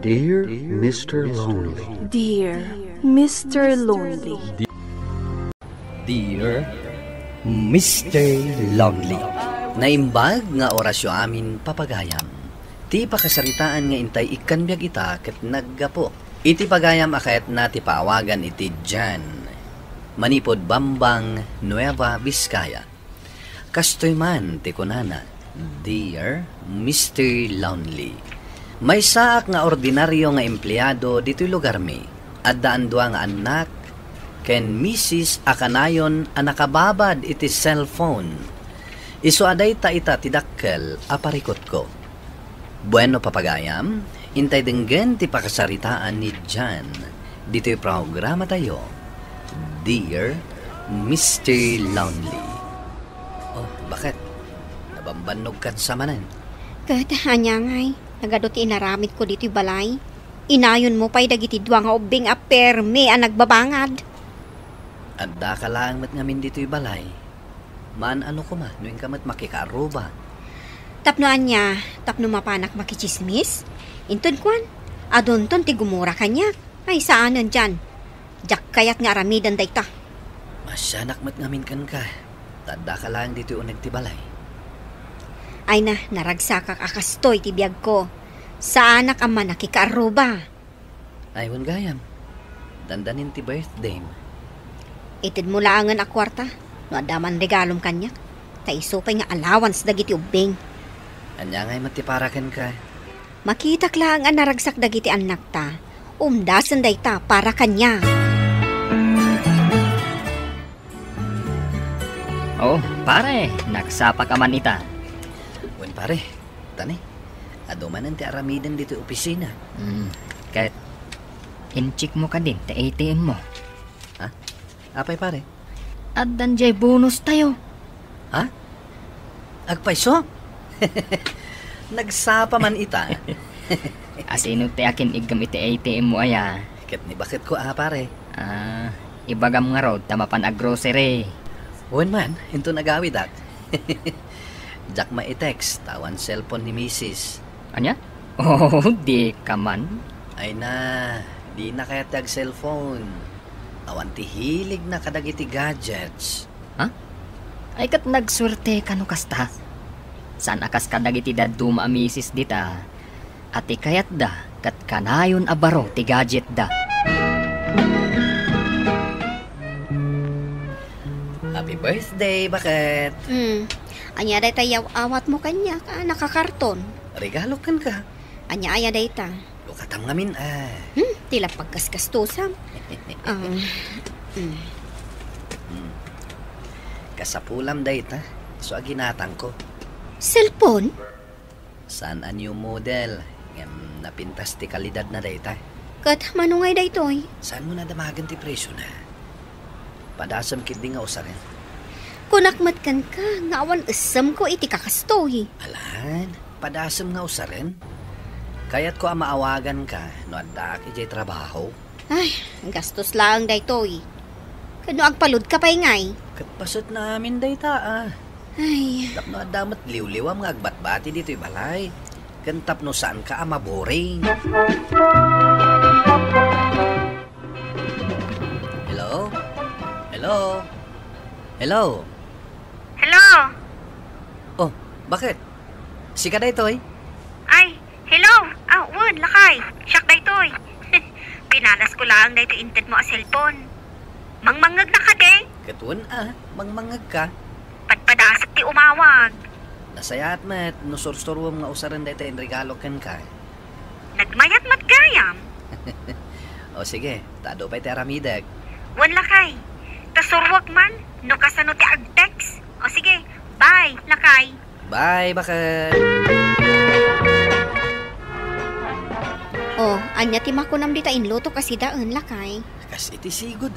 Dear Mr. Lonely. Dear Mr. Lonely. Dear Mr. Lonely. Naimbag nga orasyo amin papagayam. Ti pakasaritaan nga intay ikanbyag ita ket naggapo. Iti pagayam akayat nati paawagan iti Jan. Manipod Bambang, Nueva Vizcaya. Kastoy man ti kunana. Dear Mr. Lonely. May saak nga ordinaryo nga empleyado dito'y lugar mi. At daan dua nga anak, ken Mrs. Akanayon a nakababad iti cellphone. Isu aday ta ita tidakkel aparikot ko. Bueno papagayam, intay denggen ti pakasaritaan ni Jan. Dito'y programa tayo. Dear Mr. Lonely. Oh, bakit? Nabambanog ka sa manan? Hanya ngay. Nagadoti inaramid ko dito'y balay. Inayon mo pa'y dagiti dua nga ubing a perme a nagbabangad. Adda ka lang mat ngamin dito'y balay. Man ano ko ma, nuwing kamat makikaruba. Tapnoan niya, tapno mapanak makichismis. Intun kwan, adonton ti gumura kanya. Ay saanan dyan. Jak kayat nga aramidan dayta. Masyanak mat ngamin kan ka. Tadda ka lang dito'y unag ti balay. Ay na, naragsakak akastoy ti biyag ko. Sa anak ang manakikaruba. Aywan gayam. Dandanin ti birthday mo. Itid mo laangan a kwarta. No adaman regalom kanya. Ta isupay nga allowance dagiti ubing. Anya ngay matiparakan ka. Makitak lang ang naragsak dagiti anak ta. Umdasan dayta para kanya. Oh, pare, nagsapa ka man ita. Wen pare, tani. Adumanan ti aramidan dito opisina. Kahit in-check mo ka din ta ATM mo. Ha? Apay pare? At danjay bonus tayo. Ha? Agpaiso? Nagsapa man ita. Asino ti akin igam iti ATM mo aya. Ket ni bakit ko pare? Ibagam nga road tamapan a grocery. Wen man, into nagawid ak. Jak ma-text, tawan cellphone ni Mrs. Anya? Oh, di ka man. Ay na, di na kaya tag cellphone. Awan ti hilig na kadagiti gadgets. Ha? Ay kat nagswerte ka no kasta. Saan akas kadagiti daduma misis dita. Ati kayat da, kat kanayon abaro ti gadget da. Happy birthday, bakit? Anya day tayaw awat mo kanya ka nakakarton. Regalo kan ka. Anya aya day ta. Lukatam ngamin Tila pagkaskastusam. Kasapulam day ta. So aginatang ko. Cellphone? Saan a new model? Napintas ti kalidad na day ta. Kat manungay day toy. Saan mo na damagan ti presyo na? Padasam kid di nga usarin. Kunakmat kan ka, ngawan asam ko iti kakastoy. Alan, padasam nga usarin. Kaya't ko maawagan ka, no adda ki jay trabaho. Ay, gastos lang day toy. Kano agpalud ka pa'y ngay? Katpasot namin day ta Ay, Tapno adamat liw-liwam nga agbatbati dito'y balay. Kantap no saan ka maboring. Hello? Hello? Hello? Hello? Oh, bakit? Si ka day toy? Ay, hello? Wood, lakay. Siyak day toy. Pinanas ko lang day to inted mo a cellphone. Mangmangag na ka de. Katuan mangmangag ka. Padpadasat ti umawag. Nasayat mat, nusursturuam nga usaran day tayo regalo kan ka. Nagmayat mat gayam. O sige, tado pa'y teramidag. Wan lakay. Kasurwag man, no kasano ti agtext. O sige, bye, lakay. Bye, bakit? anya ti makunam di ta inluto kasi daan lakay. Kas iti sigod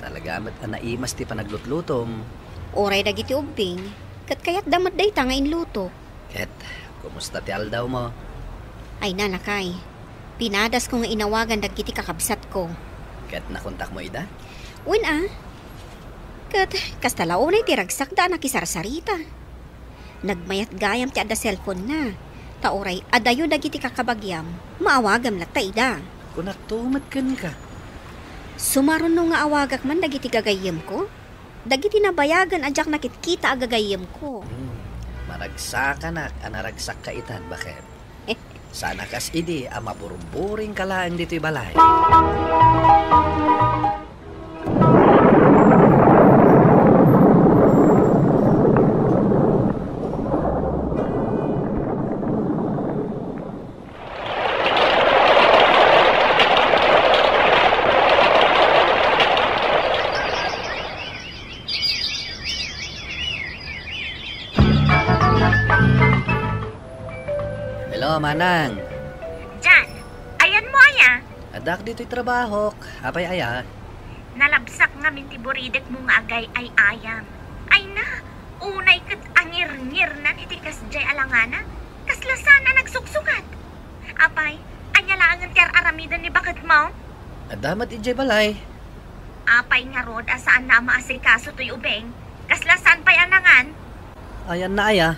Talaga mat naimas ti panaglutlutom. Oray dagiti ubing. Kat kayat damat day ta nga inluto. Ket, kumusta ti aldaw mo? Ay na lakay. Pinadas ko nga inawagan dagiti kakabsat ko. Ket nakontak mo ida? Wen Kat kastalaon ay tiragsak da nakisarsarita. Nagmayat gayam ti adda cellphone na. Tauray, adayo dagiti kakabagyam, maawagam lat taida. Kunak tumat kan ka. Sumaron no nga awagak man dagiti gagayem ko. Dagiti nabayagan adyak nakitkita agagayem ko. Maragsakan na, anaragsak ka itan, bakit? Sana kas idi, maburumburing ka lang dito'y balay. Hello, Manang. Jan, ayan mo aya. Adak dito'y trabaho. Apay aya. Nalabsak nga mintiburidek mo nga agay ay ayam. Ay na, unay kat angir-ngir na itikas jay alangana. Kaslasan na nagsuksukat. Apay, anya lang ang tiyar aramidan ni bakit mo? Adamat ijay balay. Apay nga rod asaan na maasikaso to'y ubeng. Kaslasan pa'y anangan. Ayan na aya.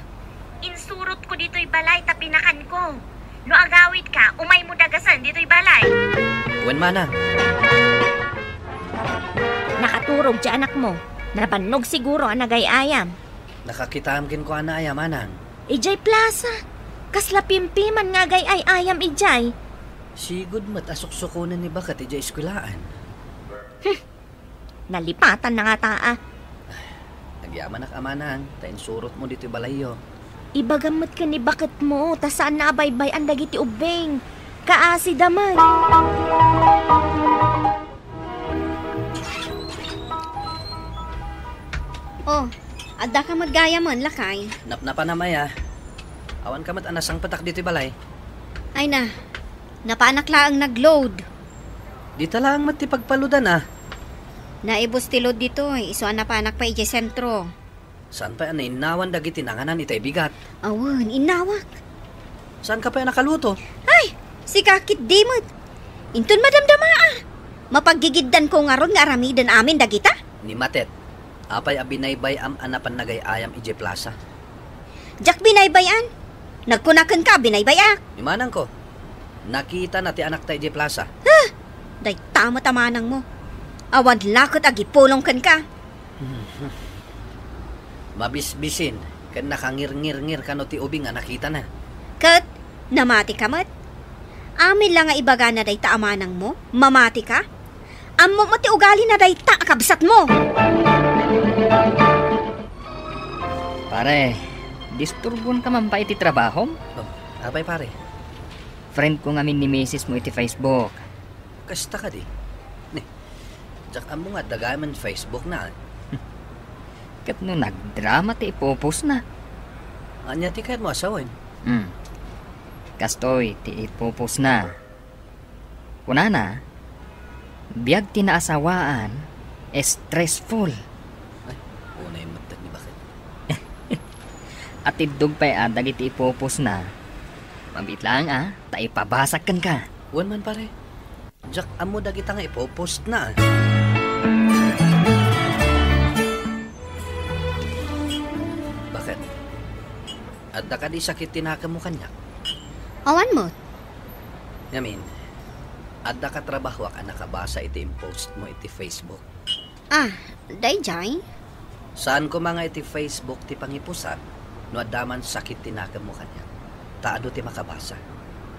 Insurot ko dito'y balay tapinakan ko. No agawit ka, umay mo dagasan dito'y balay. Uwan, Manang. Nakaturog si anak mo. Nabannog siguro ang nagayayam. Nakakitamkin ko ana aya, Manang. Ijay plaza. Kasla pimpiman nga gayayayam ijay. Sigud mat asuksukunan ni bakat ijay eskulaan. Nalipatan na nga taa. Nagyaman ak Manang. Tayin surot mo dito'y balayo. Ibagamot ka ni bakit mo, ta saan na abaybay ang dagiti ubeng. Kaasi daman. Oh, adda ka magaya man, lakay. Napnapa na maya. Awan ka mat anasang patak dito'y balay. Ay na, napanak lang nagload. Di talang mat ti pagpaludan ah. Naibos tilod dito, isuan na panak pa ije sentro. Saan pa na inawan dagiti nanganan itay bigat? Awan, inawak. Saan ka pa nakaluto? Ay, si kakit dimot. Intun madamdama ah. Mapagigiddan ko nga ron nga aramidan amin dagita. Ni Matet, apay abinaybay am anapan nagay ayam ije plaza. Jak binaybayan. Nagkunakan ka, binaybayak. Ni Manang ko, nakita na ti anak tayo ije plaza. Day tama-tamanang mo. Awan lakot agipulong kan ka. Mabisbisin, kan nakangir-ngir-ngir ka no ti ubing nga nakita na. Kat, namati ka mat. Amin lang nga ibaga na day taamanang mo, mamati ka. Amo mo ti ugali na day ta akabsat mo. Pare, disturbon ka man pa iti trabaho? Oh, apay pare, Friend ko ngamin ni Mrs. mo iti Facebook. kasta ka di. Jak amo nga dagaman Facebook na. Kat no nagdrama ti ipopost na. Anya ti kahit mo asawin. Kastoy ti ipopost na. Kunana, biyag tinaasawaan, stressful. Ay, unay matat ni bakit. At idog pa dagiti ipopost na. Mabit lang ta ipabasakan ka. Wan man pare. Jak amo dagita nga ipopost na. Bakit? Adda ka di sakit tinaka mo kanya. Awan mo. Yamin, adda ka trabaho ka nakabasa iti post mo iti Facebook. Ah, day jay. Saan ko mga iti Facebook ti pangipusan no addaman sakit tinaka mo kanya. Taado ti makabasa.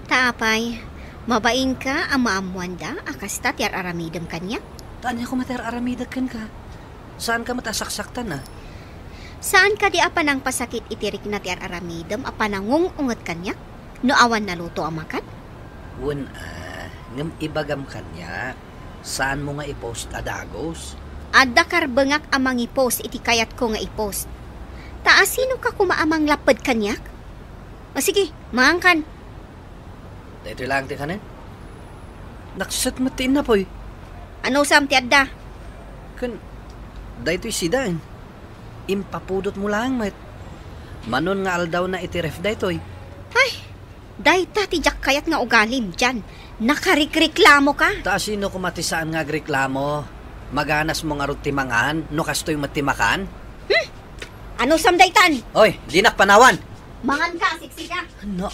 Taapay, mabain ka ang maamuanda akasta tiyar aramidam kanya. Tanya ko mater aramidag kan ka. Saan ka matasaksaktan na? Saan ka di apanang pasakit itirik na tiyar aramidam apanangung ungat kanya? No awan naluto ang makat? Wan ngam ibagam kanya. Saan mo nga i-post adagos? Adda karbengak amang i-post iti kayat ko nga i-post. Taasino ka kumaamang lapad kanyak? O sige, maangkan. Dito lang ti kanan. Naksat matiin na poy. Ano sam ti adda? Kan, dahito sidan. Impapudot mo lang, mat. Manon nga aldaw na iti ref dahitoy. Ay, dayta ti jak kayat nga ugalim dyan. Nakarikreklamo ka. Ta sino kumatisaan nga reklamo? Maganas mo nga rutimangan, no kastoy matimakan? Ano sam daytan? Oy, linak panawan! Mangan ka, siksika. Ano?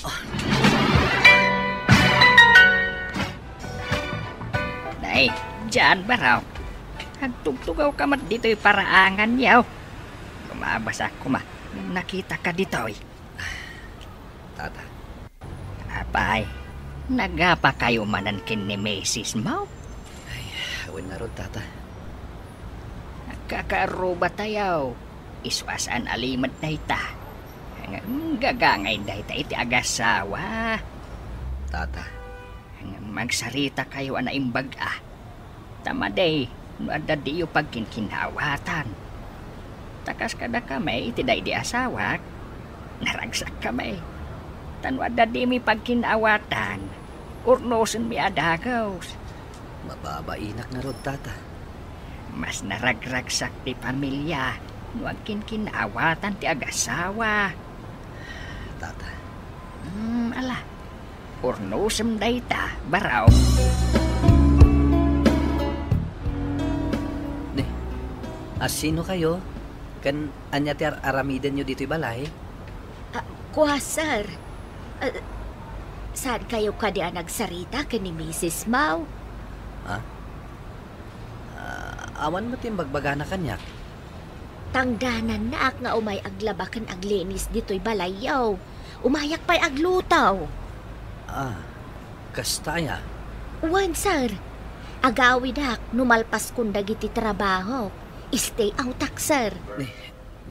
Nay, dyan ba raw? Hagtugtugaw ka mat dito'y paraangan yaw. Lumabas ako ma. Nakita ka dito'y. Tata. Apay, nagapa kayo manan kin ni Mrs. Mau? Hawin na ron, tata. Kakaruba tayaw. Iswasan alimat na ita. Gagangay na ita iti agasawa. Tata. Magsarita kayo ana imbag Tamaday, no adda diyo pagkinkinawatan. Takas kada kamay iti day di asawak. Naragsak kamay. Tanu adda di mi pagkinawatan. Urnosen mi adagaws. Mababainak na ron, tata. Mas naragragsak ti pamilya. No agkinkinawatan ti agasawa. Tata. Ala. Urnosem dayta, baraw. Sino kayo? Kan anya ti aramiden nyo dito'y balay? Kuha, sir. Saan kayo kadi nagsarita ka ni Mrs. Mau? Awan mo timbagbaga na kanyak. Tangdanan na nga umay aglabakan aglinis dito'y balayaw. Umayak pa'y aglutaw. Kastaya. Wan, sir. Agawid numalpas kung dagiti trabaho. Stay out, sir.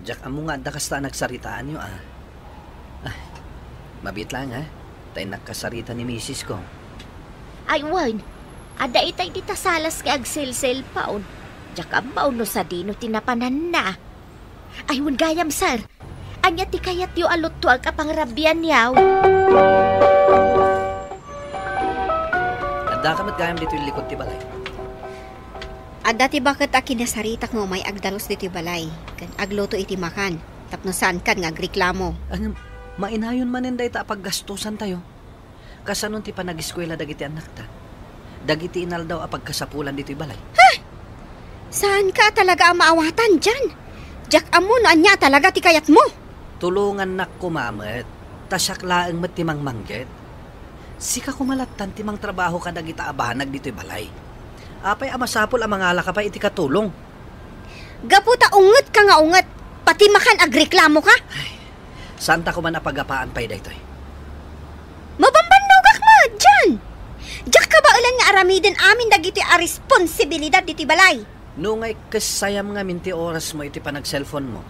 Jack, amo nga da kasta nagsaritaan nyo, mabit lang, Tay nagkasarita ni misis ko. Ay, wan. Ada itay dita salas kay agsilsil paon. Jack ang baon no sa dino tinapanan na. Ay, wan gayam, sir. Anya ti kayat yu alot to ang kapangrabian yaw. Ada kamat gayam dito yung likod ti balay. Adda ti bakit kinasaritak mo may agdalos dito balay. Kan agluto iti makan. Tapno saan kan nga agreklamo. Mainayon manin day ta paggastusan tayo. Kasanon ti panag-eskwela dagiti anak ta. Dagiti inal daw apagkasapulan dito'y balay. Saan ka talaga ang maawatan dyan? Jack amo no anya talaga ti kayat mo. Tulungan nak kumamet. Tasyak laeng met timang mangget. Sika kumalatan timang trabaho ka dagita abahanag dito'y balay. Apay amasapol ang mga ka pa iti katulong. Gaputa unget ka nga unget. Pati makan agreklamo ka. Santa ko man napagapaan pa'y daytoy. Mabambandogak mo dyan. Diyak ka ba ulan nga aramiden amin dagiti a responsibilidad diti balay. Nungay kasayam nga minti oras mo iti panag-cellphone mo.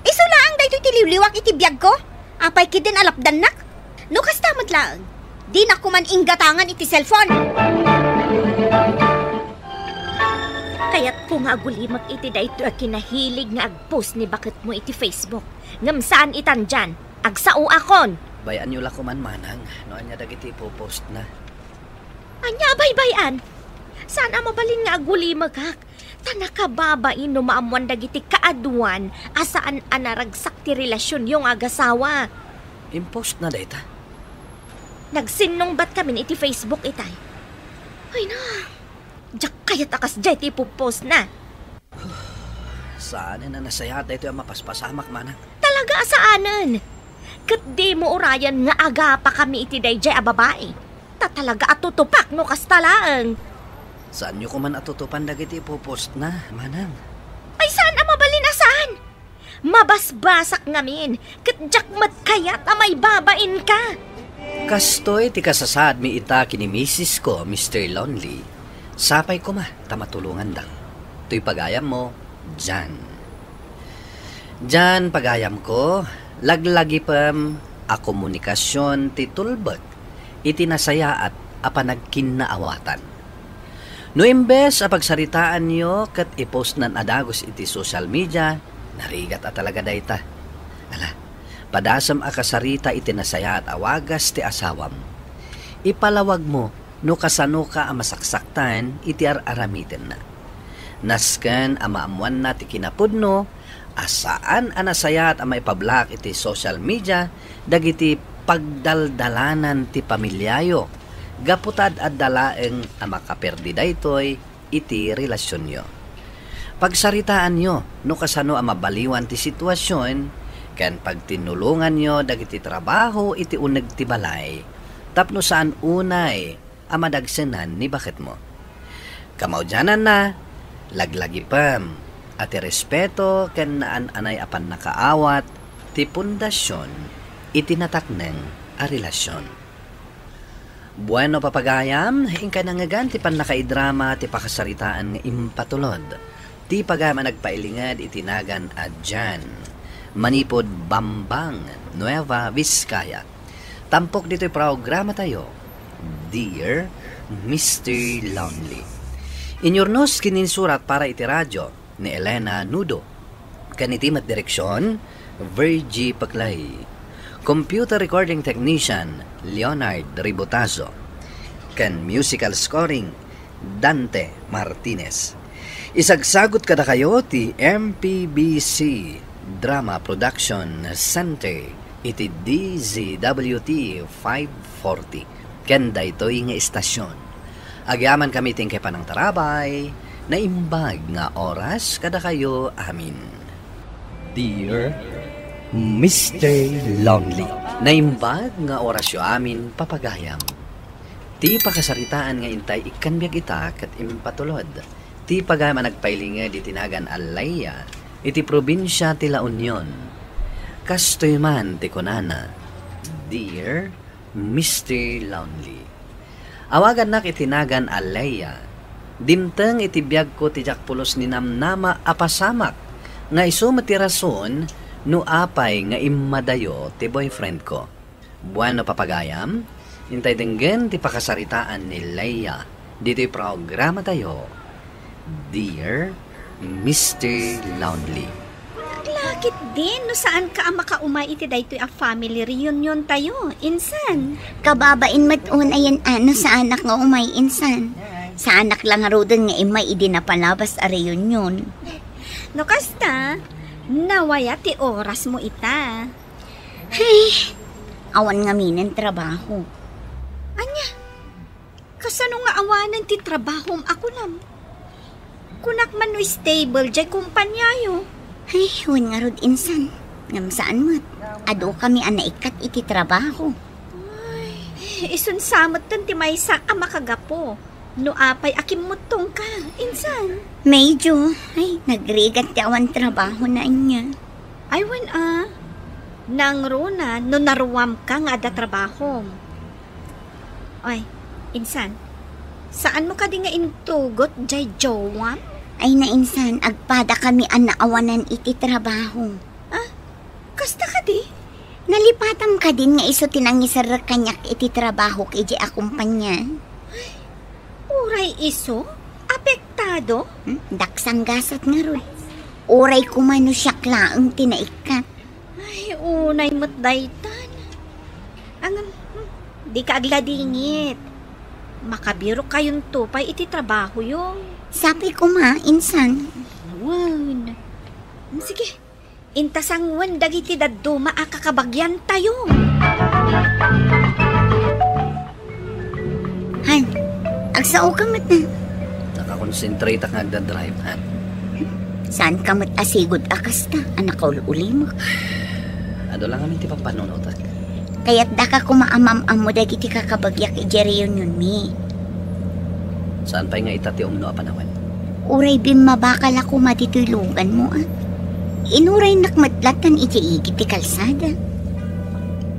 Isulaang daytoy ti liwliwak iti biyag ko. Apay kidin alapdan nak. No kastamad lang. Di na kuman inggatangan iti cellphone. Kaya't kung agulimag iti dayto a kinahilig nga agpost ni bakit mo iti Facebook. Ngam saan itan dyan? Agsao akon. Bayan nyo la kuman manang. No anya dagiti ipopost na. Anya baybayan. Saan mabalin nga agulimag hak? Tanakababain no maamuan dagiti kaaduan asaan anaragsak ti relasyon yung agasawa. Impost na dayta. Nagsinong bat kami iti Facebook itay. Ay na. Diyak kaya't akas dyan ti ipopost na. Saan na nasaya dayto ang mapaspasamak manang. Talaga asaanan. Kat di mo urayan nga aga pa kami iti dayjay a babae. Talaga atutupak no kastalaang. Saan nyo kuman atutupan dagiti ipopost na, manang? Ay saan ang mabalin asaan? Mabasbasak ngamin. Kat jak mat kayat amay babain ka. Kastoy ti kasasad mi ita kini misis ko, Mr. Lonely. Sapay ko ma, tamatulungan dang. To'y pagayam mo, dyan. Dyan pagayam ko, laglagi pam a komunikasyon ti tulbot. Iti nasaya at apanagkinaawatan. No imbes a pagsaritaan nyo kat ipost nan adagos iti social media, narigat at talaga dayta. Ala, padasam a kasarita iti nasaya at awagas ti asawam. Ipalawag mo no kasano ka a masaksaktan iti aramiten na. Nasken a maamuan na ti kinapudno, asaan a nasaya at a maipablak iti social media, dagiti pagdaldalanan ti pamilyayo. Gaputad at dalaeng a makaperdi daytoy iti relasyon nyo. Pagsaritaan nyo no kasano a mabaliwan ti sitwasyon, Ken pagtinulungan nyo dagiti trabaho iti uneg ti balay, tapno saan unay amadagsenan ni bakit mo. Kamaudyanan na, laglagi pam, at respeto ken naan anay apan nakaawat, ti pundasyon, itinatakneng a relasyon. Bueno papagayam, ingka nangagan ti pan nakaidrama ti pakasaritaan nga impatulod, ti pagama nagpailingad itinagan adyan, manipod Bambang, Nueva Vizcaya. Tampok dito'y programa tayo, Dear Mr. Lonely. Inyornos kininsurat para iti radyo ni Elena Nudo. Kanitimat direksyon, Virgie Paclay. Computer recording technician, Leonard Ribotazo. Kan musical scoring, Dante Martinez. Isagsagot kada kayo ti MPBC Drama Production Center iti DZWT 540. Kenda ito'y nga istasyon. Agyaman kami tingke pa ng tarabay, na imbag nga oras kada kayo amin. Dear Mr. Lonely. Naimbag nga orasyo amin papagayam. Ti pakasaritaan nga intay ikanbiag ita kat impatulod. Ti pagayam nagpailingad itinagan Alaya, iti probinsya ti La Union. Kastoy man ti kunana, Dear Mr. Lonely. Awagan nak itinagan Alaya, dimteng itibiyag ko ti jakpulos ni namnama apasamak, nga iso matirason no apay nga imadayo ti boyfriend ko. Bueno papagayam, intay denggen ti pakasaritaan ni Leia, dito'y programa tayo, Dear Mr. Lonely. Lakit din, no saan ka ang makaumay iti daytoy a family reunion tayo, insan. Kababain matun ayan ano sa anak nga umay insan. Sa anak lang arodon nga imay idi na palabas a reunion. No kasta, nawaya ti oras mo ita. Hey, awan nga minen trabaho. Anya, kasano nga awanan ti trabahom ako lang. Kunak man no stable jay kumpanyayo. Ay, huwag nga rod insan. Ngam saan mo't? Ado kami anaikat iti trabaho. Ay, isun samot tan ti maysa a makagapo. No apay akim mutong ka, insan. Medyo, ay, nagrigat ti awan trabaho na niya. Ay, wan nang rona, no naruwam ka nga ada trabaho. Ay, insan, saan mo ka di nga intugot jay jowam? Ay nainsan, agpada kami ang naawanan iti trabaho. Ah, kasta ka di? Nalipatan ka din nga iso tinangisar kanyak iti trabaho kiji akumpanya. Ay, uray iso? Apektado? Daksang gasat nga ron. Uray kumano siya klaang tinaikat. Ay, unay mo't daytan. Ang, di ka agladingit. Makabiro kayong tupay iti trabaho yung. Sabi ko ma, insan. Wan. Sige, intasang wan dagiti daduma a kakabagyan tayo. Han, agsao ka mat na. Nakakonsentrate ang nagdadrive, han. Saan ka mat asigod akas ta, anak ka uli mo. Ado lang kami ti papanunotak. Kaya't da ka kumaamam-am mo dagiti kakabagyak ijeriyon yun mi. Saan pa nga itati umno apanawan? Uray bimabakal ako matitulugan mo ah. Inuray nakmadlatan iti ti kalsada.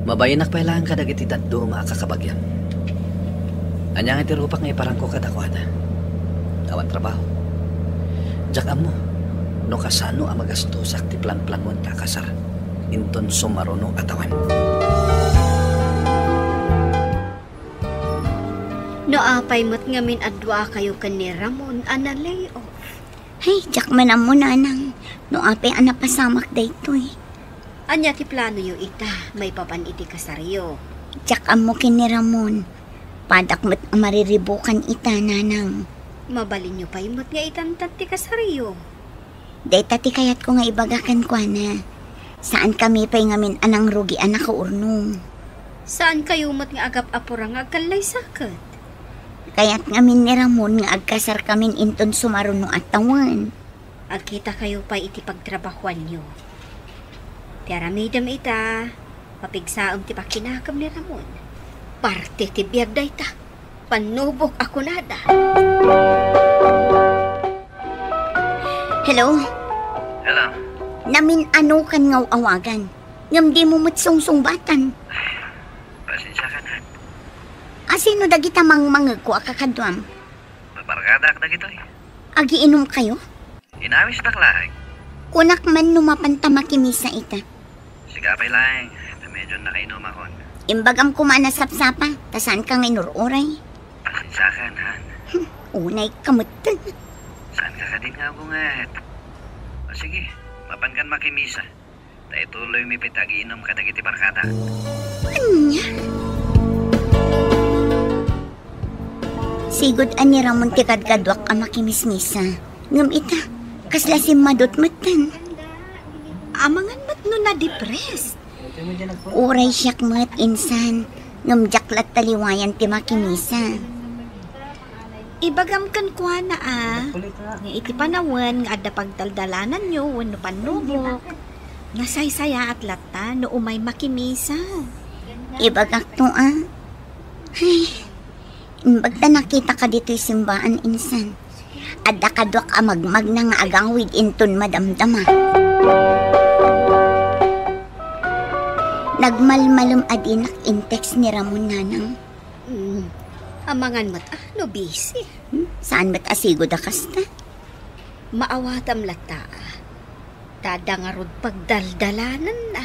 Mabayanak pa ilang ka dagiti daddo makakabagyan. Anyang iti rupak nga iparangko kadakwada. Awan trabaho. Diyak mo, no kasano ang magastusak ti plan-plan mo ang takasar. Inton sumaruno atawan. No apay mo't ngamin adwa kayo kan ni Ramon ana layoff. Hey, jak manam mo nanang. No apay anapasamak dayto eh. Anya ti plano yo ita, may papan iti kasaryo. Jak mo kin ni Ramon. Padak mo't mariribukan ita nanang. Mabalin nyo pa imot nga itantat ti kasaryo. Dayta ti kayat ko nga ibagakan ko na. Saan kami pa'y ngamin anang rugi anak ko urnong. Saan kayo mo't nga agap apurang agkalay sakat? Kaya't ngamin ni Ramon nga agkasar kamin inton sumaruno at tawan. Agkita kayo pa iti pagtrabahuan nyo. Tiaramidam ita, mapigsaam ti pakinakam ni Ramon. Parte ti biyag da ita, panubok ako nada. Hello? Hello? Namin ano kan ngaw awagan. Ngam di mo matsungsung-batan. Pasensya ka na. Asino dagita mangmangag ko akakadwam? Paparkada ka na gito eh. Agi inom kayo? Inawis na klaag. Kunak man numapanta makimisa ita. Sigapay lang. Medyo nakainom ako. Imbagam kumana sapsapa, tasan kang inururay. Pasensya ka na. Unay kamutan. Saan ka din nga bungat? O sige, mapan kan makimisa. Tayo tuloy may pitag-iinom ka dagiti barkada. Anya? Sigod ani Ramon ti kadkadwak a makimismisa. Ngam ita, kasla si madot matan. Amangan mat no na-depressed. Uray siyak mat insan. Ngam jaklat taliwayan ti makimisa. Ibagam kan kwa na nga iti panawan nga adda pagdaldalanan nyo wano panubok. Nga saysaya at lata no umay makimisa. Ibagak to Ay, imbagta nakita ka dito'y simbaan insan. Adda kadwak amagmag na nga agang with inton madamdama. Nagmalmalum adinak intex ni Ramon nanang. Amangan mat no busy. Saan ba't asigo da kasta? Maawatam lata. Dadangarod pagdaldalanan na.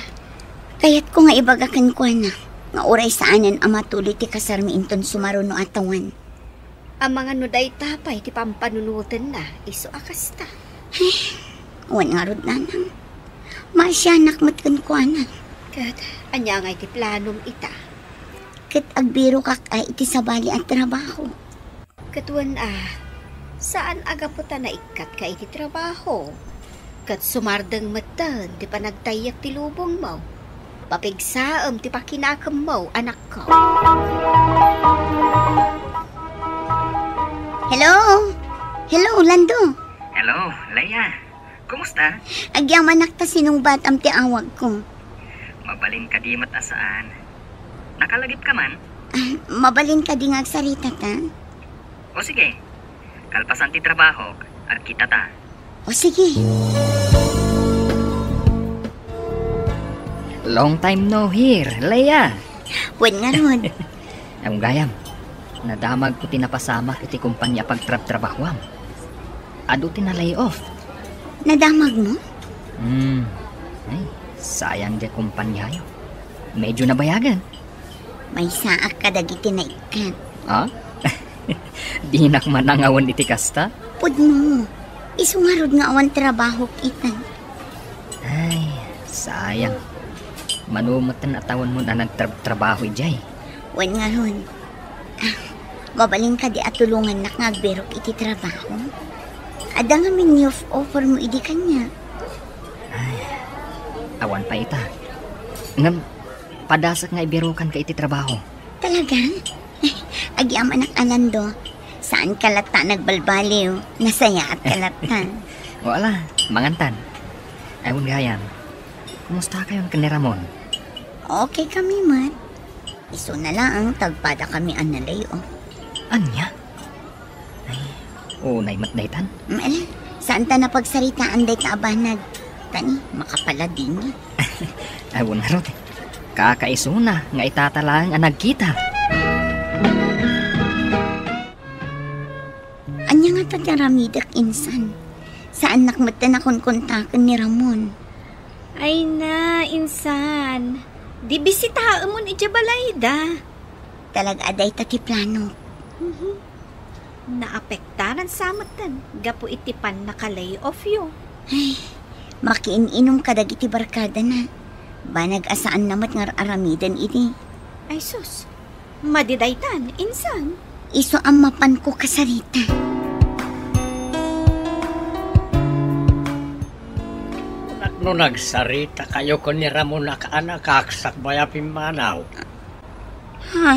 Kaya't ko nga ibagakan ko na. Nga oray saanan ama tuloy ti kasarmi inton sumaro no atawan. Amangan no day tapay ti pampanunutan na. Iso akasta. Wan nga rod nanang. Masyanak matkan ko na. Kat, anya nga iti planom ita. Kat agbiro kak ay iti sabali at trabaho. Katuan saan agaputa na ikat ka iti trabaho? Kat sumardang matan, di pa nagtayak ti lubong mo. Papigsaam ti pakinakam mo, anak ko. Hello? Hello, Lando. Hello, Leia. Kumusta? Agyaman nakta sinong batam ti awag ko. Mabalin ka di matasaan. Nakalagip ka man? Mabalin ka di ngagsarita ta? O sige, kalpasan ti trabaho, at kita ta. O sige. Long time no hear, Leia. Wan nga ron. Ang gayam, nadamag ko tinapasama iti kumpanya pagtrab-trabahwam. Ado ti na lay off. Nadamag mo? Ay, sayang di kumpanya yo. Medyo nabayagan. May saak ka dagiti na ikan. Ha? Di nakmanangawan iti kasta? Pud mo. Isungarod nga awan trabaho kita. Ay, sayang. Manumatan atawan mo na nagtrabaho ijay. Wan nga ron. Mabaling ka di at tulungan na ngagberok iti trabaho. Ada nga min-off offer mo idi kanya. Ay, awan pa ita. Ngam, padasak nga ibirukan ka iti trabaho. Talaga? Agyam anak Anando. Saan kalata nagbalbaliw? Nasaya at kalata. Wala, mangantan. Ayun gayam. Kumusta kayo ni Ramon? Okay kami, Mat. Iso na lang, tagpada kami analayo. Anya? Ay, unay matdaytan? Saan ta na pagsaritaan day kaabanag? Tani, makapala din. Ayun na rin. Kakaiso na nga itatalang ang nagkita. Anya nga tataramidak insan. Saan nakmatan akong kontakan ni Ramon? Ay na, insan. Di bisitaam mo ni Jabalayda. Talag-aday tati plano. Naapektaran sa matan. Gapo itipan nakalay off yo. Ay, makiin-inom ka dagiti barkada na. Banag asaan namat nga aramidan iti. Ay sus, madidaytan, insan. Iso ang mapan ko kasarita. No nagsarita kayo ko ni Ramon na kaanak kaksak baya pimanaw. Ha?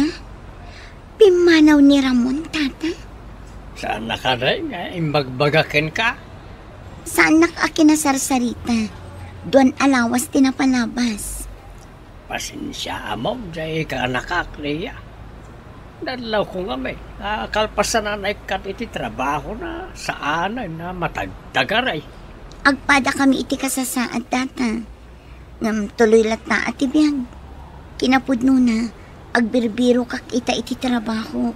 Pimanaw ni Ramon, tata? Saan nakaray nga imbagbagakin ka? Saan nakakinasarsarita? Doon alawas tinapanabas. Pasensya mo, jay ka nakakliya. Dalaw ko nga may, kalpasan na naikat iti trabaho na saan na matagdagaray. Agpada kami iti kasasaad data. Ngam tuloy lata at ibiyag. Kinapudno na, agbirbiro kak ita iti trabaho.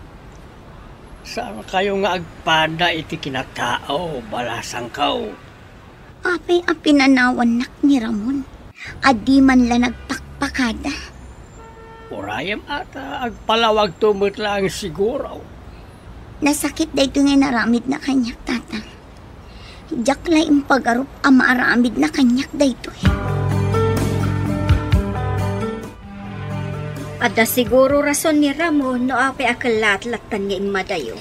Saan kayo nga agpada iti kinatao, balasang kao? Apay ang pinanawan nak ni Ramon. Adi man la nagpakpakada. Urayam ata, agpalawag tumot lang siguro. Nasakit da ito nga naramid na kanyak, tata. Diyak la yung pag-arup ang maaramid na kanyak da ito Ada siguro rason ni Ramon no apay akalat-latan nga madayo.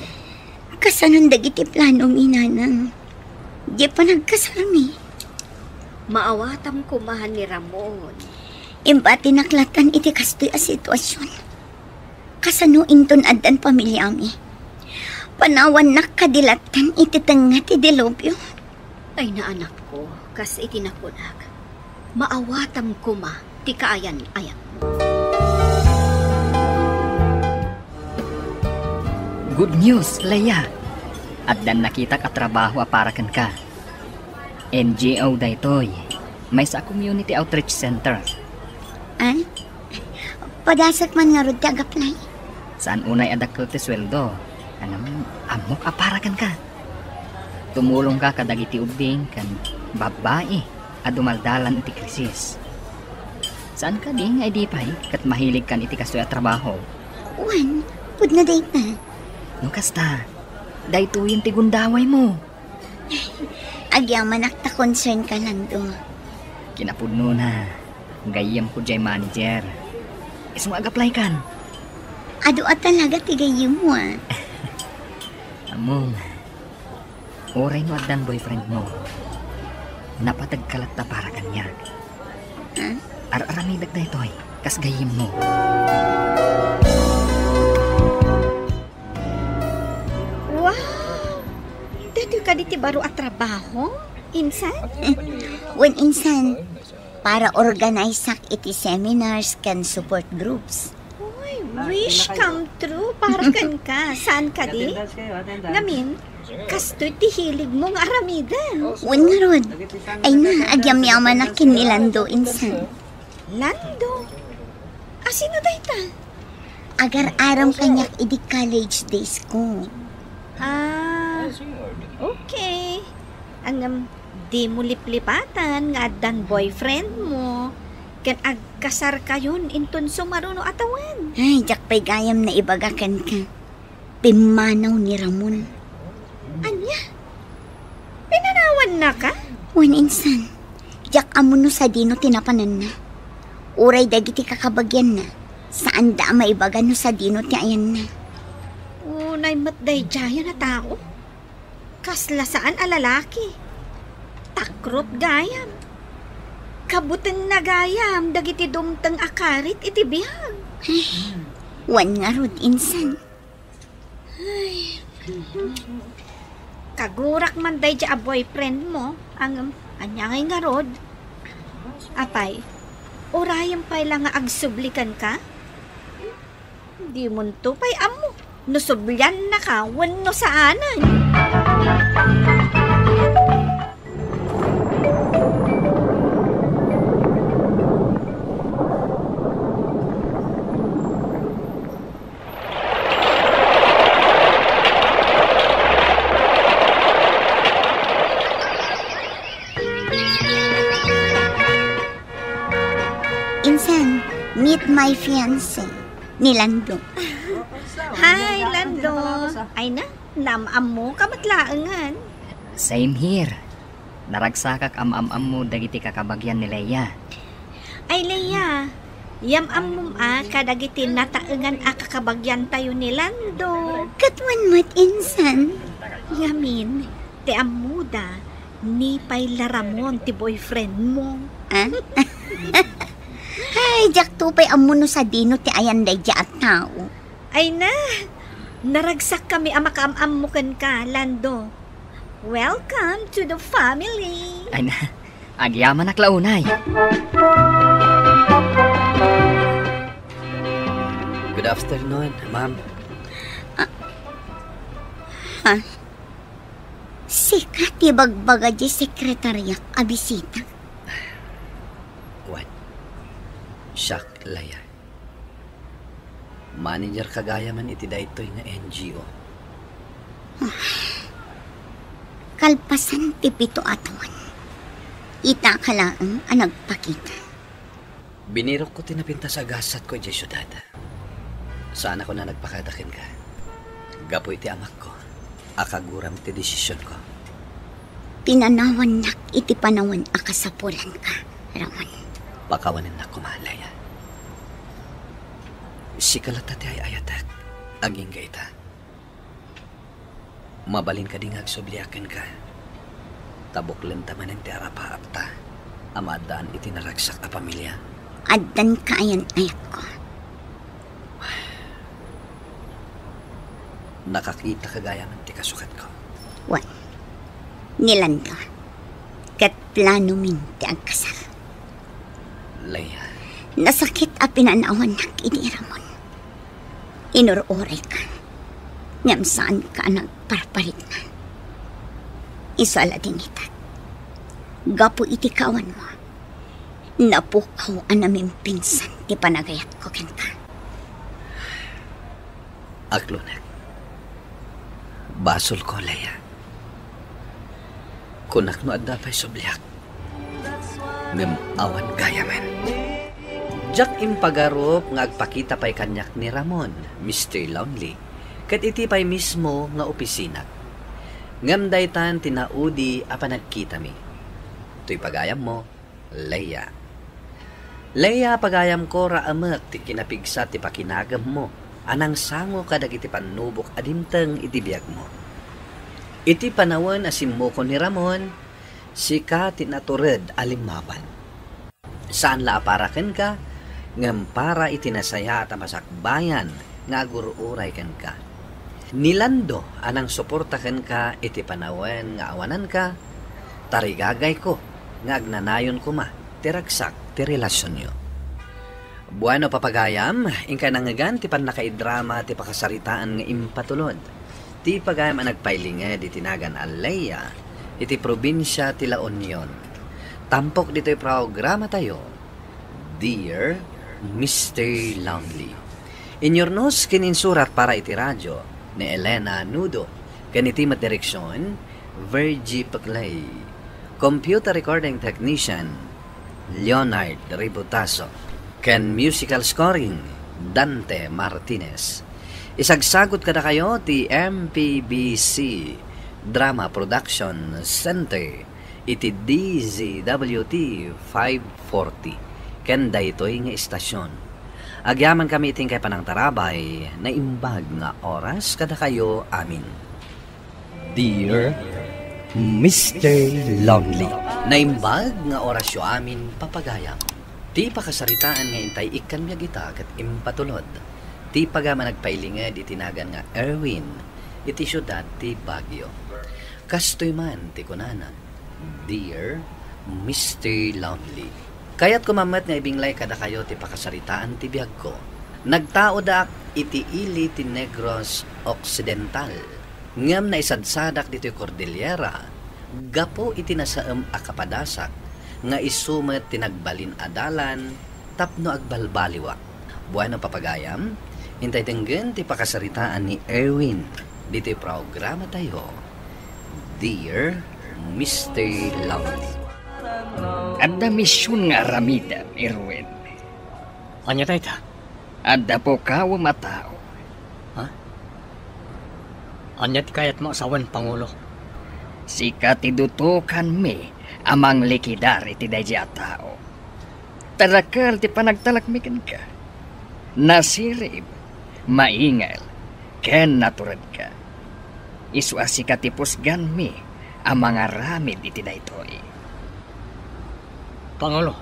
Kasanon dagiti planong inanang. Di pa nagkasarami. Maawatam kumahan ni Ramon. Imbati naklatan iti kastoy a sitwasyon. Kasano inton adan pamilyami. Panawan nakadilatan iti tanga ti dilobyo. Ay na anak ko, kas iti napunag. Maawatam kuma, ti kaayan-ayan mo. Good news, Leia. At dan nakita ka trabaho aparakan ka. NGO daytoy. May sa community outreach center. Ay? Padasak man nga rod ti agaplay. Saan unay adakkel ti sweldo? Anam, amok aparakan ka. Tumulong ka kadagiti ubing kan babae a dumaldalan iti krisis. Saan ka ding ay di pay kat mahilig kan iti kastoy a trabaho? Wan, pud na date na. No kasta, daytoy ti gundaway mo. Agyaman akta concern ka lang do. Kinapudno na. Gayam ko jay manager. Isong ag-apply kan. Ado at talaga tigayim mo Among, oray no adan boyfriend mo. Napatagkalat na para kanya. Huh? Ar-aramidag na ito'y, kas gayim mo. Wow! Dito ka diti baro at trabaho? Insan? When insan, para organize iti seminars can support groups. Uy, wish come true para kan ka. Saan ka di? Ngamin, kasto ti hilig mong aramidan. Wan nga rod. Ay na, agyam-yaman na kinilando insan. Lando? Sino dayta? Agar-aram kanyak idi college days ko. Okay. Ang di mo liplipatan nga dan boyfriend mo. Kan agkasar kayon inton sumaruno atawan. Ay, jak pa'y gayam na ibagakan ka. Pimanaw ni Ramon. Anya? Pinanawan na ka? Wan insan, jak amuno sa dino tinapanan na. Uray dagiti kakabagyan na. Saan da maibagan no sa dino ti ayan na. Unay matday jaya na tao. Kasla saan a lalaki. Takrot gayam. Kabutan na gayam dagiti dumtang akarit iti biyag. Wan nga rod insan. Ay. Kagurak man day a boyfriend mo ang anyangay nga rod. Apay, orayam pa'y lang nga agsublikan ka? Di mo to pa'y amo. Nusublyan na ka, wano saanan. Insan, meet my fiancé, ni Lando. Hi, Lando. Ay na, namam mo kamatlaangan. Same here. Naragsakak am-am mo dagiti kakabagyan ni Leia. Ay, Leia, yam-am mo kadagiti nataengan a kakabagyan tayo ni Lando. Katwan mo't insan. Yamin, ti amuda, ni pay laramon ti boyfriend mo. Ay, jak tupay amuno sa dino ti ayan day at tao. Ay na, naragsak kami amakaam-am mo kan ka, Lando. Welcome to the family. Ay na, Agyaman naklaunay. Good afternoon, ma'am. Ha? Sika ti bagbaga di sekretarya abisita. What? Siak, Laya. Manager kagaya man iti daytoy nga NGO. Kalpasan ti pito aton. Ita ka lang ang nagpakita. Binirok ko tinapinta sa gasat ko di syudad. Saan ako na nagpakadakin ka? Gapo iti amak ko. Akaguram ti desisyon ko. Pinanawan nak iti panawan akasapulan ka, Ramon. Pakawanin na kumalaya. Si kalata ti ay ayatak. Aging gaita. Mabalin ka ding agsubliakan ka. Tabuklen tamanin ti arapa-apta. Amadaan iti naragsak a pamilya. Addan ka ayan ayat ko. Nakakita kagaya man ti kasukat ko. Wan. Nilanda. Kat plano min ti agkasal. Laya. Nasakit a pinanawan nak ini Ramon. Inururay ka. Ngam saan ka nagparparit na. Isala din itat. Gapo iti kawan mo. Napukaw anaming pinsan ti panagayat ko kenta. Aglunak. Basol ko, Laya. Kunak no adda pa'y subliak. Ngam awan gaya man. Jak impagarop nga agpakita pa'y kanyak ni Ramon, Mr. Lonely. Kat iti pa'y mismo nga opisina. Ngam daytan tinaudi a panagkita mi. To'y pagayam mo, Laya. Laya, pagayam ko raamak ti kinapigsa ti pakinagam mo. Anang sango kadag iti panubok adimteng iti biyag mo. Iti panawan asim mo ko ni Ramon, sika tinatured alimaban. Saan la aparaken ka, ngam para itinasaya at masakbayan nga agururay ken ka. Nilando anang suportaken ka iti panawan nga awanan ka, tarigagay ko nga agnanayon ko ma, tiragsak ti relasyon nyo. Bueno papagayam, ingka nangagan ti pan nakaidrama ti pakasaritaan nga impatulod. Ti pagayam ang nagpailinga di tinagan Alaya, iti probinsya ti La Union. Tampok dito'y programa tayo, Dear Mr. Lonely. Inyornos kininsurat para iti radyo ni Elena Nudo, kaniti matdireksyon, Virgie Paclay. Computer recording technician, Leonard Ributaso. Ken musical scoring, Dante Martinez. Isagsagot kada kayo ti MPBC Drama Production Center iti DZWT 540. Ken daytoy nga istasyon. Agyaman kami iting kay panang tarabay na imbag nga oras kada kayo amin. Dear Mr. Lonely. Naimbag nga orasyo amin papagayam. Ti pakasaritaan nga intay ikan miya kita kat impatulod. Ti pagama nagpailingad itinagan nga Erwin, iti syudad ti Baguio. Kastoy man ti kunanan, Dear Mr. Lonely. Kaya't kumamat nga ibinglay kada kayo ti pakasaritaan ti biyag ko. Nagtao dak iti ili ti Negros Occidental. Ngam na isadsadak dito Cordillera. Gapo iti nasaem akapadasak nga isumet tinagbalin adalan tapno agbalbaliwak. Bueno papagayam, hintay tenggen ti pakasaritaan ni Erwin. Dito'y programa tayo, Dear Mr. Lonely. Adda misyon nga aramida, Erwin. Anya tayo ta? Adda po kawa matao. Ha? Anya ti kayat mo asawan Pangulo? Sika tidutukan mi amang likidar iti dayjay a tao. Tarakal ti panagtalakmikan ka. Nasirib, maingal, ken naturad ka. Isu asika ti pusgan mi amang aramid iti daytoy. Pangulo,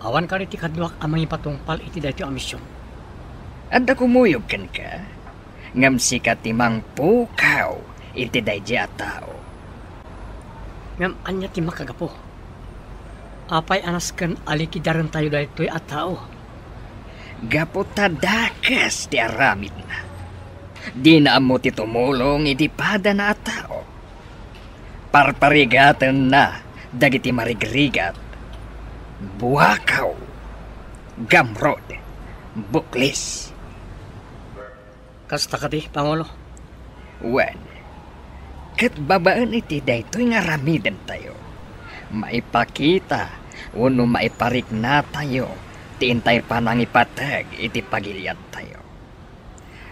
awan ka rin ti kadwak amang ipatungpal iti daytoy a misyon. Adda kumuyog ken ka. Ngam sika ti mang pukaw iti dayjay a tao. Ngam anya ti makagapo. Apay anas kan alikidaran tayo dahil to'y at tao. Gaputadakas di aramid na. Di na mo ti tumulong idipada na at tao. Parparigatan na dagiti marigrigat. Buwakaw, gamrod, buklis. Kasta ka di, Pangulo? Wan, kat babaan iti daytoy nga ramidan tayo. Maipakita, uno maiparik na tayo, tiintay pa nang ipatag iti pagilian tayo.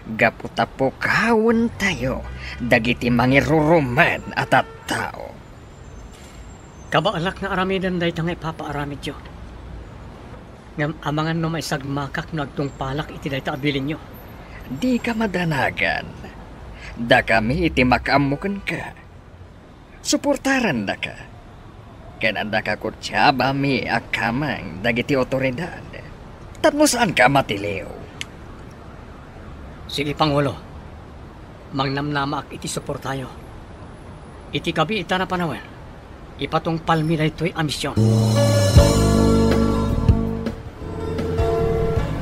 Gaputa po kawon tayo, dagiti mangiruruman at tao. Kabaalak nga aramidan dahi tang ipapaaramid yo. Ngam amangan no may sagmakak no agtong palak iti dahi abilin yo. Di ka madanagan. Da kami iti makamukan ka. Suportaran da ka. Kananda ka kutsaba mi akamang dagiti otoridad. Tatno saan ka matiliw? Sige, Pangulo. Mangnamnamak iti suportayo. Iti kabi ita na panawan. Ipatong palmi na ito'y amisyon.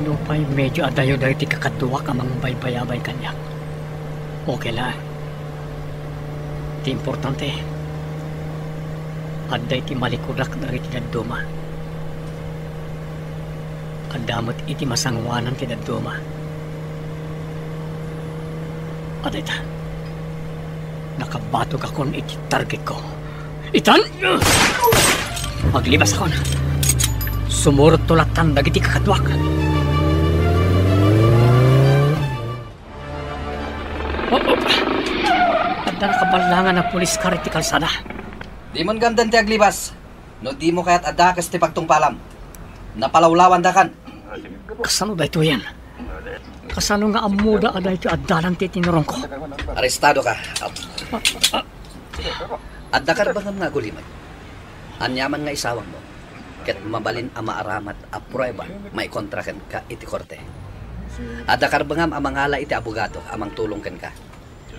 Lupay medyo adayo dahi ti kakatuwa ka mang baybayabay kanyak. Okay lang. Iti importante. Aday ti malikurak dari ti daduma. Adamot iti masangwanan ti daduma. Aday ta. Nakabatog akon iti target ko. Itan! Maglibas akon. Sumurot tulatan dagiti kakatwak. Adda nakabalangan na pulis karit ti kalsada. Di mon gandan ti aglibas. No di mo kayat adakas ti pagtungpalam. Napalawlawan da kan. Kasano da ito yan? Kasano nga amuda ada ito adalan ti tinurong ko? Arestado ka. Adda ka ba nga gulimay? Anyaman nga isawang mo. Ket mabalin ang maaramat a prueba may kontraken ka iti korte. Adda ka ba nga amangala iti abogado amang tulong ken ka.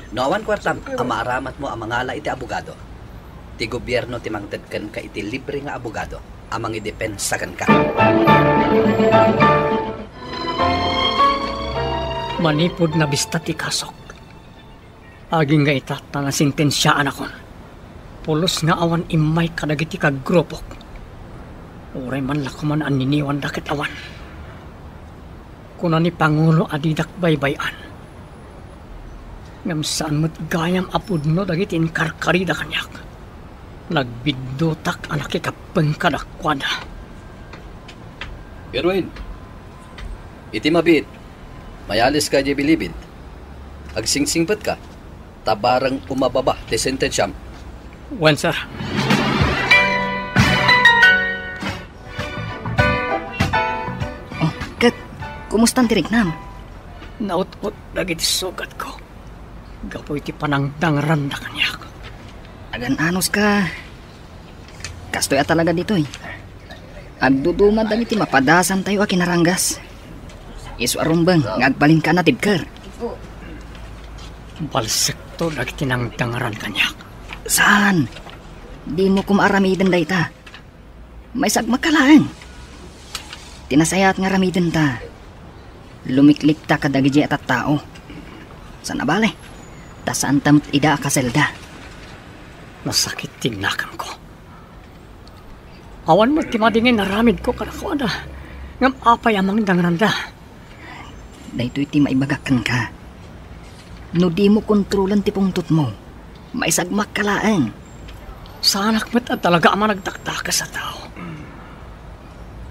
Noawan kwartam ang maaramat mo amangala iti abogado. Ti gobyerno ti mangtedken ka iti libre nga abogado amang idepensaken ka. Manipod na bista ti kasok. Aging nga itata na sentensyaan akon. Pulos nga awan imay kadagiti kagropok. Uray man lakuman ang niniwan dakit awan. Kuna ni Pangulo adidak baybayan. Ngam saan mo't gayam apudno dagiti inkarkarida kanyak. Nagbidutak anak ikapeng kadakwada. Erwin, iti mabit. Mayalis ka di bilibid. Agsingsingpet ka. Tabarang umababa ti sentensyam. Wan, sir. Oh, Kat, kumusta ang tiriknam? Naut-ut dagiti sugat ko. Gapoy ti panangdangran na kanyak. Agan-anos ka. Kastoy talaga ditoy. Agdudumad dagiti mapadasan tayo a kinaranggas. Isu arumbang ngagbalin ka na tidker. Balsek to dagiti nangdangaran kanyak. Saan? Di mo kumaaramidan da ita. May sagmakalaan. Tinasayat nga ramidan ta. Lumiklik ta kadagiti at tao. Sana bale? Tasaan tamat ida akaselda. Nasakit tinakam ko. Awan mo timadingin naramid ko kanakwada. Ngam apay amang dangranda. Dahito iti maibagakan ka. No di mo kontrolan ti pungtot mo. Maisagmak kalaang. Sanak mo't at talaga ama nagtaktaka sa tao.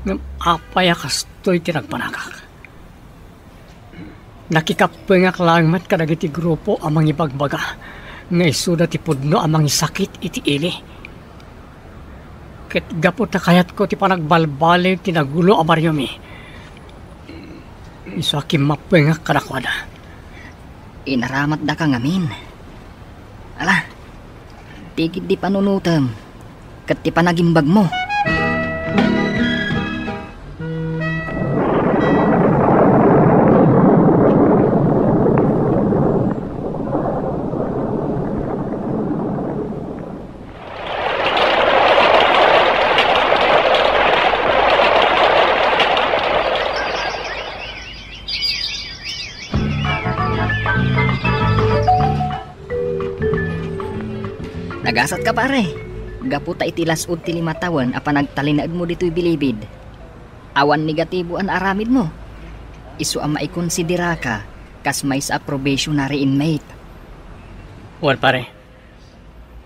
Ngam apay akastoy tinagpanakak. Nakikapengak lang mat kadagiti grupo amang ibagbaga. Ngay suda ti pudno amang isakit iti ili. Ket gapot na kayat ko ti panagbalbali tinagulo amaryomi. Iso akim mapengak kadakwada. Inaramat da ka ngamin. Ala, tigid di panunutam. Ket ti panagimbag mo. Magasat ka pare. Gaputa itilas ud ti 5 taon apan nagtalinaag mo dito'y bilibid. Awan negatibo an aramid mo. Isu ang maikonsidera ka kas may sa probationary inmate. Wan pare,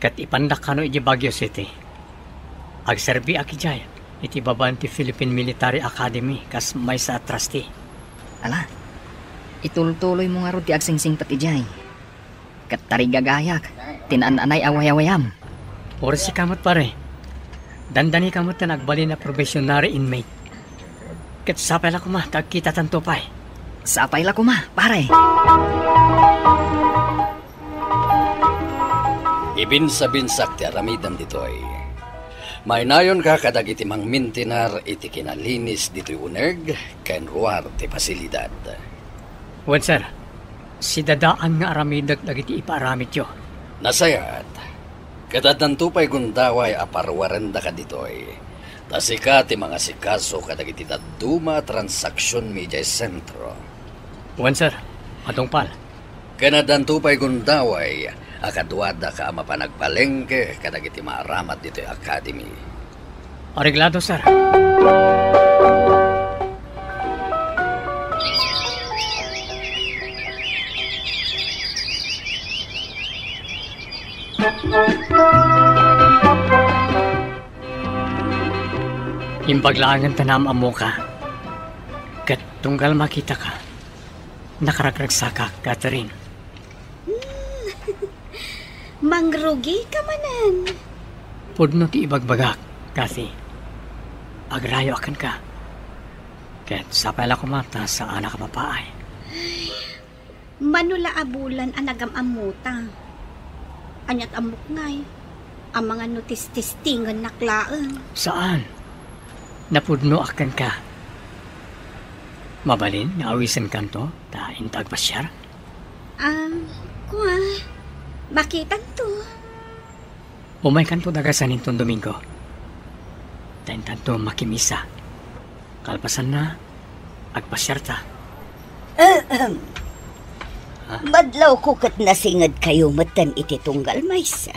kat ipandak kano iti Baguio City. Agserbi aki jay, iti baban ti Philippine Military Academy kas may sa trustee. Ala, itultuloy mo nga ro ti agsingsing pati jay. Kat tarigagayak, tinananay away-awayam. Or si kamot pare, dandani kamot na nagbali na probationary inmate. Kat sapay la kuma, tagkita tanto pa'y. Sapay la kuma, pare. Ibinsa-binsak ti aramidam ditoy. May nayon ka kadag iti mang mintinar iti kinalinis dito'y uneg ken ruar ti pasilidad. Wan sir, si dadaan nga aramidag dagiti ipaaramid yo. Nasayat, kadad tupay gundaway aparwarenda ka ditoy. Tasika ti mga sikaso kadag iti daduma transaksyon media sentro. Wan sir, atong pal. Kanadan tupay gundaway, akadwada ka mapanagpalengke kadag iti maaramat dito'y academy. Areglado sir. Imbaglaangan tanam amo ka. Kat tunggal makita ka. Nakaragragsa ka, Catherine. Mangrugi ka manan. Pudno ti ibagbagak, Cathy. Agrayo akan ka. Kat sapay la kumata sa anak mapaay. Manula abulan ang nagamamuta. Anyat amok ngay. Ang mga notis-tistingan naklaan. Saan? Napudno akan ka. Mabalin nga awisan kanto, ta intag pasyar? Kuha. Bakitan to. Umay kanto daga sa nintong Domingo. Ta intanto makimisa. Kalpasan na, agpasyar ta. Madlaw ko kat nasingad kayo matan iti tunggal maysa.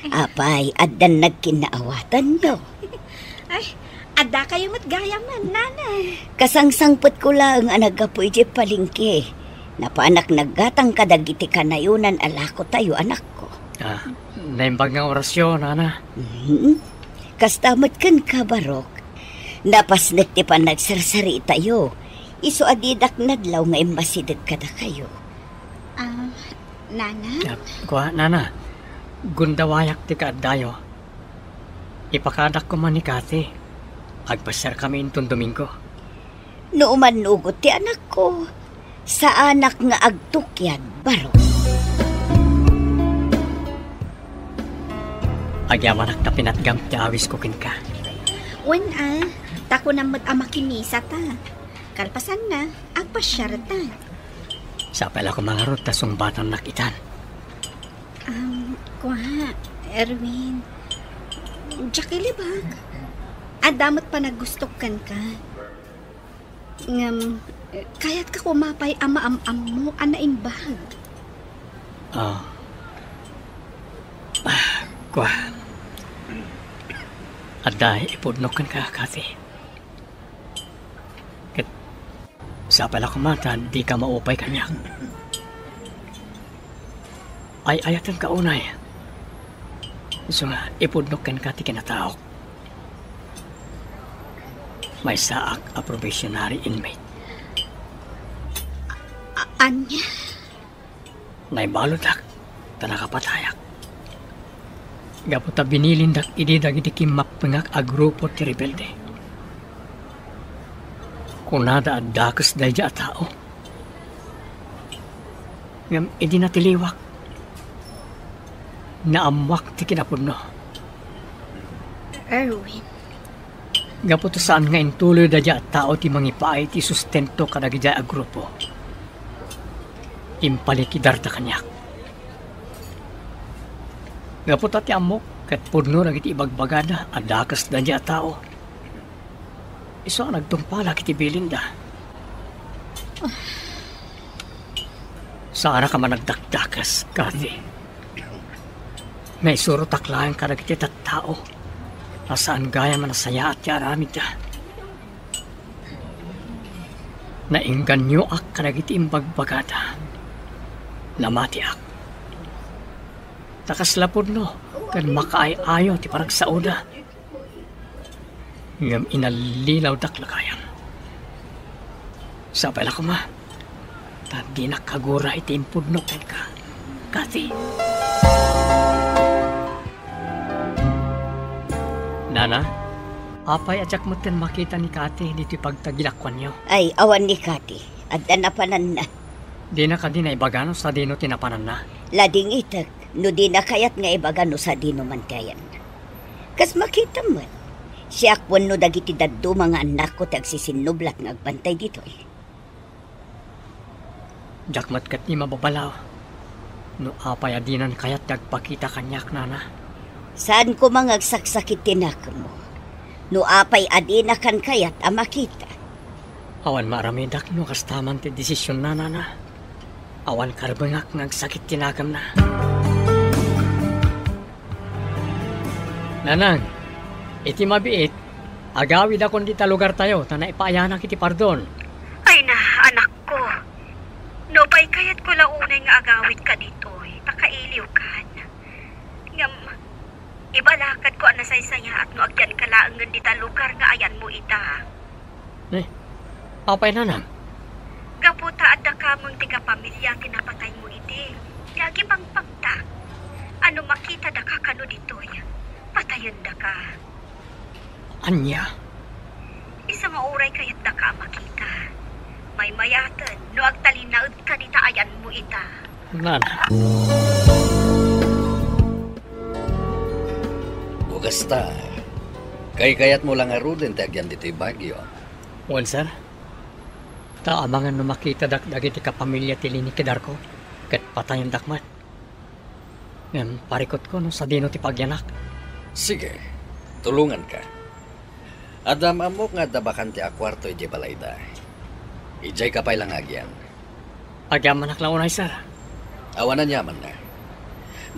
Apay, addan nagkinaawatan nyo. Ay, ada kayo matgayaman, nanay. Kasangsangpot ko lang ang nagapo iti palingki. Napaanak naggatang kadagiti kanayunan alako tayo anak ko. Naimbag nga orasyon, Ana. Kastamat kan ka, Barok. Napasnet ti pa nagsarsari tayo. Iso adidak nadlaw nga imbasidag kada kayo. Nana? Kuha, Nana. Gundawayak ti kaadayo. Ipakadak ko man ni Cathy. Agpasyar kami intong Domingo. Nooman nugot ti anak ko. Sa anak nga agtukyan, Barok. Agyaman na pinatgam ti awis ko kin ka. Wen tako na makinisa ta. Kalpasan na, agpasyar ta. Sapay la ko mga rot ta sungbatan nakitan. Kuha, Erwin. Jakilibag. Adamot pa nagustokan ka. Kaya't ka kumapay ama-am-am mo, anaimbag. Kuha. Aday, ipudnokan ka, Cathy. Kat, sapay la kumata, di ka maupay kanya. Ay, ayatan ka unay. So nga, ipudnokan ka ti kinataok. May saak a probationary inmate. Anya? Naibalodak, tanakapatayak. Gaputa binilindak ididag iti kimapengak a grupo ti rebelde. Kunada at dakas dayja a tao. Ngam idi natiliwak. Naamwak ti kinapudno. Erwin. Gaputa saan nga intuloy dayja a tao ti mangipaay ti sustento kadagidya a grupo. Impalikidar ta kanyak. Gaputa ti amok kat pudno nagiti ibagbagada a dakas dayja a tao. Iso ang nagtumpala kiti Belinda. Saan ka man nagdakdakas, Cathy? May suro taklayan kadagiti tattao. Asaan gaya manasaya at yaramid na. Nainganyo ak kadagiti imbagbagada. Namati ak. Takaslapod no, kan makaay-ayo ti parag sauda. Ngam inalilaw daklakayan. Sabay lang ko ma. Tadi nakagura iti impudno ka. Kati. Nana, apay adyak mo ten makita ni Kati dito pagtagilakwan niyo. Ay, awan ni Kati. At napanan na. Di na ka di na ibagano sa dino tinapanan na. Lading itak, no di na kayat nga ibagano sa dino mantayan. Kas makita mo, siya akwan no dagiti daddo mga anak ko tagsisinublat ng agbantay dito eh. Jakmat kat ni mababalaw. No apay adinan kayat dagpakita kanyak nana. Saan ko mga agsaksakit tinak mo? No apay adinakan kayat amakita. Awan maramidak no kastaman ti desisyon na nana. Awan karbengak nagsakit tinagam na. Nanang, iti mabiit, agawid akong dita lugar tayo, tanay paayanak iti pardon. Ay na, anak ko. No, pa'y kayat ko launay nga agawid ka dito. Nakailiw ka. Ngam, ibalakad ko ang nasaysaya at no agyan ka laangan dita lugar nga ayan mo ita. Apay nanang? Gaputa at da ka mong tiga pamilya tinapatay mo iti. Lagi pang pagta. Ano makita da ka kano dito? Patayon da ka. Anya? Isa mauray kayat da ka makita. May mayatan, no agtalinaod ka dita ayan mo ita. Nana. Bugasta, kayat mo lang aruden tagyan dito Bagyo. Well, sir. Taamangan no makita dagiti kapamilya ti Lini Kidarko ket patayon dakmat. Ngem parikot ko no sa dino ti pagyanak. Sige, tulungan ka. Adam amok nga dabakan ti akwarto iti balayda. Ijay kapay lang agyan. Agyaman naklaunay, sir. Awanan yaman na.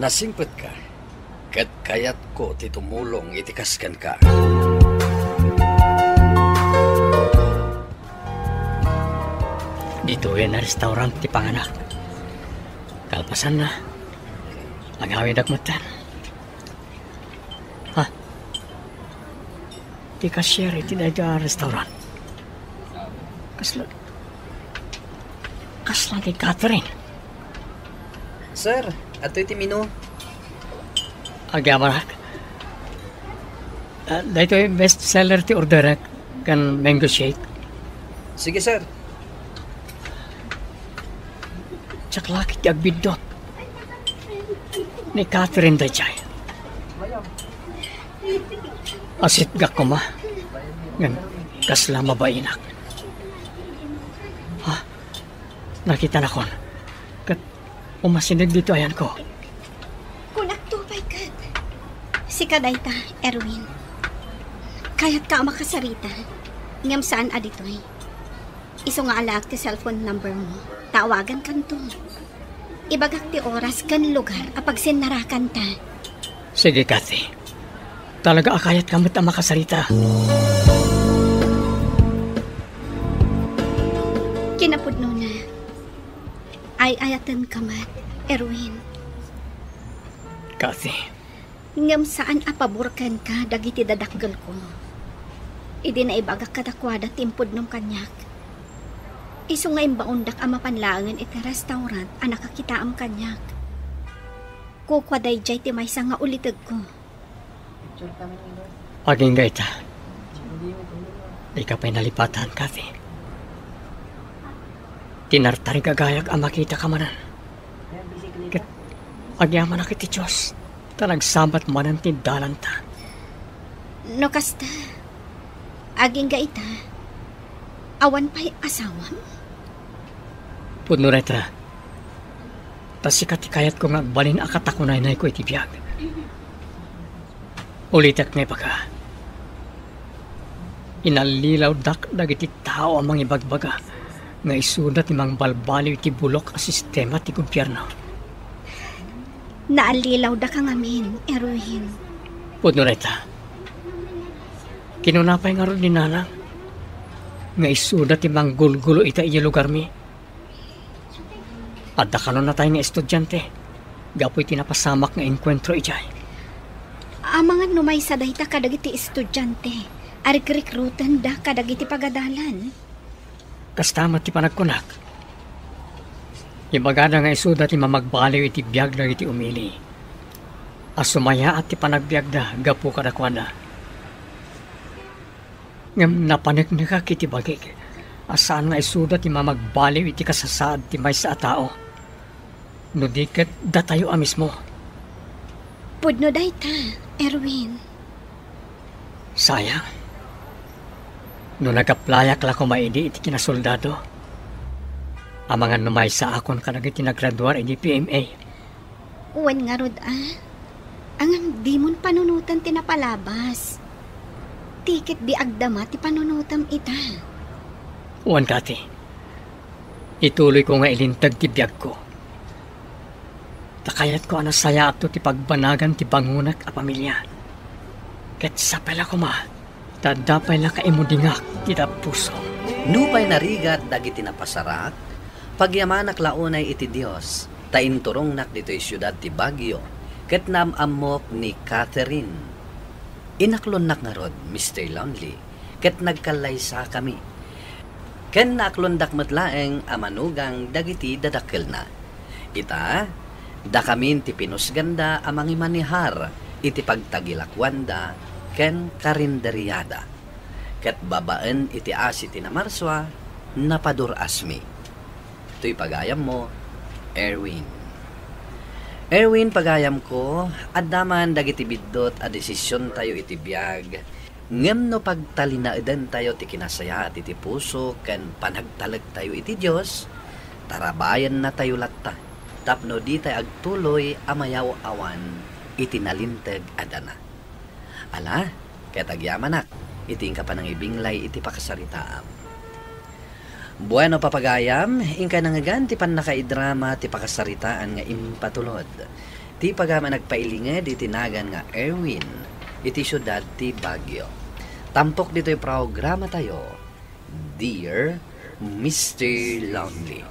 Nasingpet ka. Ket kayat ko ti tumulong itikaskan ka. Dito na restaurant ti panganak. Kalpasan na. Agawid akmatan. Ha? Ti cashier iti da restaurant. Kasla kay Catherine. Sir, ato iti menu. Agyaman ak. Dito yung best seller ti order kan mango shake. Sige, sir. Tsaklaki ti agbidot. Ni Catherine da chay. Asit gak ko ma. Ngan kasla mabainak. Ha? Nakita na kon. Kat umasinig dito ayan ko. Kunak tupay ka. Si kadayta, Erwin. Kayat ka makasarita. Ngam saan aditoy. Iso nga alak ti cellphone number mo. Tawagan kanto. Ibagak ti oras kan lugar apag sinarakan ta. Sige, Kathy. Talaga akayat kamot ang makasarita. Kinapudno na. Ay ayatan kamat, Erwin. Kathy. Ngam saan apaburkan ka dagiti dadakgal ko. Idi na ibagak kadakwada timpod ng kanyak. Iso nga imbaundak ang mapanlangan iti restaurant ang nakakita ang kanyak. Kukwaday jay ti maysa nga ulitag ko. Aging gaita. Di ka pa'y nalipatan, Kathy. Tinartari kagayag ang makita ka manan. Kat agyaman na kiti Diyos. Talagsabat manan tindalan ta. No kasta, aging gaita, awan pa'y asawam? Pudno retra. Tas sikati-kayat ko nga balin akatakunay na ko iti biyag. Ulitak ngay paka. Inalilaw dak dagiti tao amang ibagbaga nga isudat imang balbaliw iti bulok a sistema ti gobyerno. Naalilaw da ka ngamin, Erwin. Pudnoreta, kinunapay nga ron ni Nanang nga isuda ti manggulgulo ita iya lugar mi. Adda kanon na tayo nga estudyante, gapoy tinapasamak nga enkwentro ijay. Amangan numay sa dayta kadagiti estudyante, arik-rekrutan da kadagiti pagadalan. Kastamat ti panagkunak. Ibagada nga isuda ti mamagbaliw iti biyag na iti umili. Asumaya at ti panagbiag da, gapu kadakwada. Ngam napanagnaga kiti bagay, asaan nga isuda ti mamagbaliw iti kasasaad ti may sa tao. No diket datayo mismo. Pudno dayta, Erwin. Sayang. No nagaplayak la ko maidi iti kinasoldado. Amangan numay sa akon kanag iti nagraduar iti PMA. Uwan nga rod Angang di mon panunutan tinapalabas. Tikit di agdama ti panunutam ita. Uwan kati. Ituloy ko nga ilintag ti biyag ko. Takayat ko anasaya ato ti pagbanagan ti bangunak a pamilya. Ket sapay la ko ma, tadapay la kaimudingak ti puso. Nupay narigat dagiti napasarak, pagyamanak launay iti Dios, tainturong nak dito'y syudad ti Baguio, ket namamok ni Catherine. Inaklon nak nga rod, Mr. Lonely, ket nagkalaysa kami. Ken naklondak matlaeng amanugang dagiti dadakkel na. Ita, da kamin ti pinusganda amang imanihar, iti pagtagilakwanda, ken karinderyada. Ket babaan iti asi ti namarswa, napadur asmi. Ito'y pagayam mo, Erwin. Erwin, pagayam ko, addaman dagiti biddot a desisyon tayo iti biyag, ngem no pagtalinaadan tayo ti kinasaya at iti puso, ken panagtalag tayo iti Diyos, tarabayan na tayo latta, tapno di tayo agtuloy amayaw awan, iti nalintag adana. Ala, ketagyaman iting ka pa nang ibinglay iti pakasaritaam. Bueno papagayam, ingka nangagan ti pan nakaidrama ti pakasaritaan nga impatulod. Ti pagama nagpailinged iti nagan nga Erwin, iti syudad ti Baguio. Tampok dito'y programa tayo, Dear Mr. Lonely.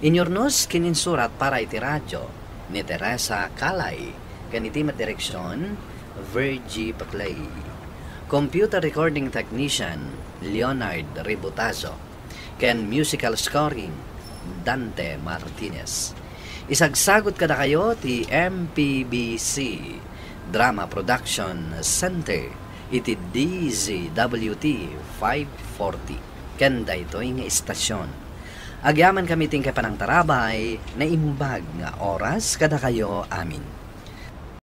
Inyornos kininsurat para iti radyo ni Teresa Calay, kaniti direksyon, Virgie Paclay. Computer recording technician, Leonard Ributazo. Ken musical scoring, Dante Martinez. Isagsagot kada kayo ti MPBC Drama Production Center iti DZWT 540. Ken daytoy nga istasyon. Agyaman kami ting kapanang tarabay na imbag nga oras kada kayo amin.